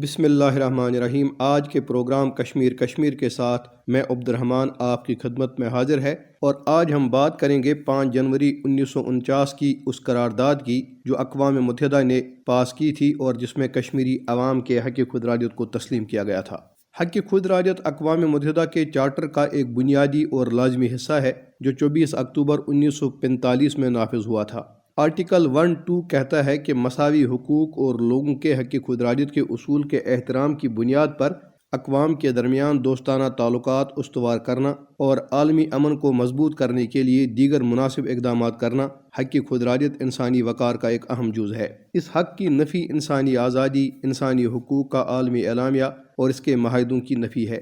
بسم اللہ الرحمن الرحیم۔ آج کے پروگرام کشمیر کے ساتھ میں عبد الرحمن آپ کی خدمت میں حاضر ہے، اور آج ہم بات کریں گے 5 جنوری 1949 کی اس قرارداد کی جو اقوام متحدہ نے پاس کی تھی اور جس میں کشمیری عوام کے حق خود ارادیت کو تسلیم کیا گیا تھا۔ حق خود ارادیت اقوام متحدہ کے چارٹر کا ایک بنیادی اور لازمی حصہ ہے جو 24 اکتوبر 1945 میں نافذ ہوا تھا۔ آرٹیکل 1.2 کہتا ہے کہ مساوی حقوق اور لوگوں کے حق خود ارادیت کے اصول کے احترام کی بنیاد پر اقوام کے درمیان دوستانہ تعلقات استوار کرنا اور عالمی امن کو مضبوط کرنے کے لیے دیگر مناسب اقدامات کرنا حق خود ارادیت انسانی وقار کا ایک اہم جز ہے۔ اس حق کی نفی انسانی آزادی، انسانی حقوق کا عالمی اعلامیہ اور اس کے معاہدوں کی نفی ہے۔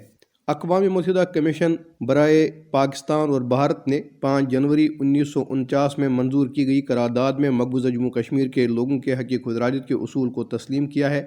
اقوام متحدہ کمیشن برائے پاکستان اور بھارت نے 5 جنوری 1949 میں منظور کی گئی قرارداد میں مقبوضہ جموں کشمیر کے لوگوں کے حق خود ارادیت کے اصول کو تسلیم کیا ہے،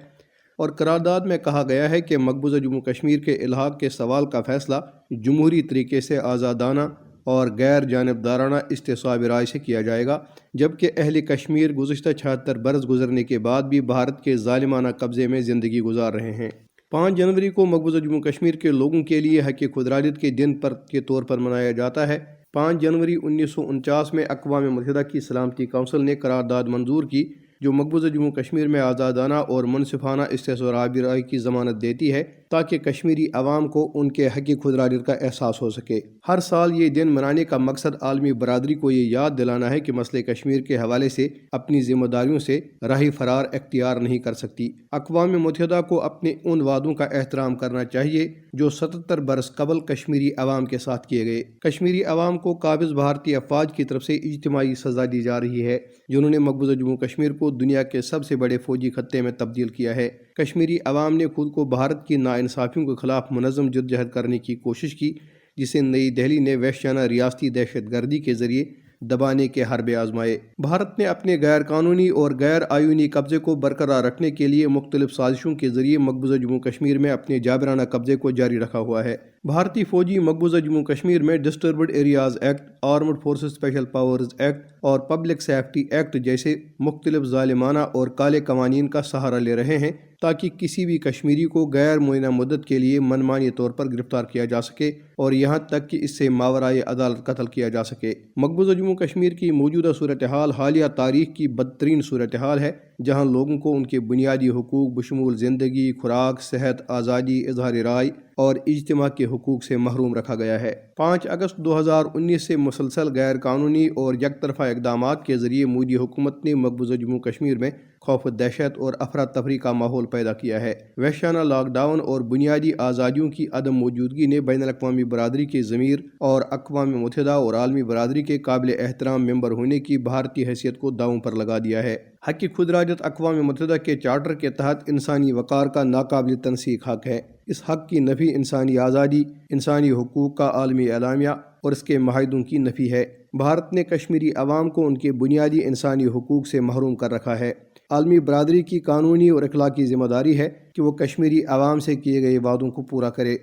اور قرارداد میں کہا گیا ہے کہ مقبوضہ جموں کشمیر کے الحاق کے سوال کا فیصلہ جمہوری طریقے سے آزادانہ اور غیر جانبدارانہ استصواب رائے سے کیا جائے گا، جبکہ اہل کشمیر گزشتہ 76 برس گزرنے کے بعد بھی بھارت کے ظالمانہ قبضے میں زندگی گزار رہے ہیں۔ 5 جنوری کو مقبوضہ جموں کشمیر کے لوگوں کے لیے حق خود ارادیت کے دن کے طور پر منایا جاتا ہے۔ 5 جنوری 1949 میں اقوام متحدہ کی سلامتی کونسل نے قرارداد منظور کی جو مقبوضہ جموں کشمیر میں آزادانہ اور منصفانہ استصواب رائے کی ضمانت دیتی ہے تاکہ کشمیری عوام کو ان کے حق خود ارادیت کا احساس ہو سکے۔ ہر سال یہ دن منانے کا مقصد عالمی برادری کو یہ یاد دلانا ہے کہ مسئلہ کشمیر کے حوالے سے اپنی ذمہ داریوں سے راہ فرار اختیار نہیں کر سکتی۔ اقوام متحدہ کو اپنے ان وعدوں کا احترام کرنا چاہیے جو 77 برس قبل کشمیری عوام کے ساتھ کیے گئے۔ کشمیری عوام کو قابض بھارتی افواج کی طرف سے اجتماعی سزا دی جا رہی ہے جنہوں نے مقبوضہ جموں کشمیر کو دنیا کے سب سے بڑے فوجی خطے میں تبدیل کیا ہے۔ کشمیری عوام نے خود کو بھارت کی ناانصافیوں کے خلاف منظم جدوجہد کرنے کی کوشش کی، جسے نئی دہلی نے وحشیانہ ریاستی دہشت گردی کے ذریعے دبانے کے حربے آزمائے۔ بھارت نے اپنے غیر قانونی اور غیر آئینی قبضے کو برقرار رکھنے کے لیے مختلف سازشوں کے ذریعے مقبوضہ جموں کشمیر میں اپنے جابرانہ قبضے کو جاری رکھا ہوا ہے۔ بھارتی فوجی مقبوضہ جموں کشمیر میں disturbed areas act, armed forces special powers act اور پبلک سیفٹی ایکٹ جیسے مختلف ظالمانہ اور کالے قوانین کا سہارا لے رہے ہیں تاکہ کسی بھی کشمیری کو غیر معینہ مدت کے لیے منمانی طور پر گرفتار کیا جا سکے اور یہاں تک کہ اس سے ماورائے عدالت قتل کیا جا سکے۔ مقبوضہ جموں کشمیر کی موجودہ صورتحال حالیہ تاریخ کی بدترین صورتحال ہے جہاں لوگوں کو ان کے بنیادی حقوق بشمول زندگی، خوراک، صحت، آزادی، اظہار رائے اور اجتماع کے حقوق سے محروم رکھا گیا ہے۔ 5 اگست 2019 سے مسلسل غیر قانونی اور یک طرفہ اقدامات کے ذریعے مودی حکومت نے مقبوضہ جموں کشمیر میں خوف و دہشت اور افراتفری کا ماحول پیدا کیا ہے۔ وحشیانہ لاک ڈاؤن اور بنیادی آزادیوں کی عدم موجودگی نے بین الاقوامی برادری کے ضمیر اور اقوام متحدہ اور عالمی برادری کے قابل احترام ممبر ہونے کی بھارتی حیثیت کو داؤں پر لگا دیا ہے۔ حق خود ارادیت اقوام متحدہ کے چارٹر کے تحت انسانی وقار کا ناقابل تنسیق حق ہے۔ اس حق کی نفی انسانی آزادی، انسانی حقوق کا عالمی اعلامیہ اور اس کے معاہدوں کی نفی ہے۔ بھارت نے کشمیری عوام کو ان کے بنیادی انسانی حقوق سے محروم کر رکھا ہے۔ عالمی برادری کی قانونی اور اخلاقی ذمہ داری ہے کہ وہ کشمیری عوام سے کیے گئے وعدوں کو پورا کرے۔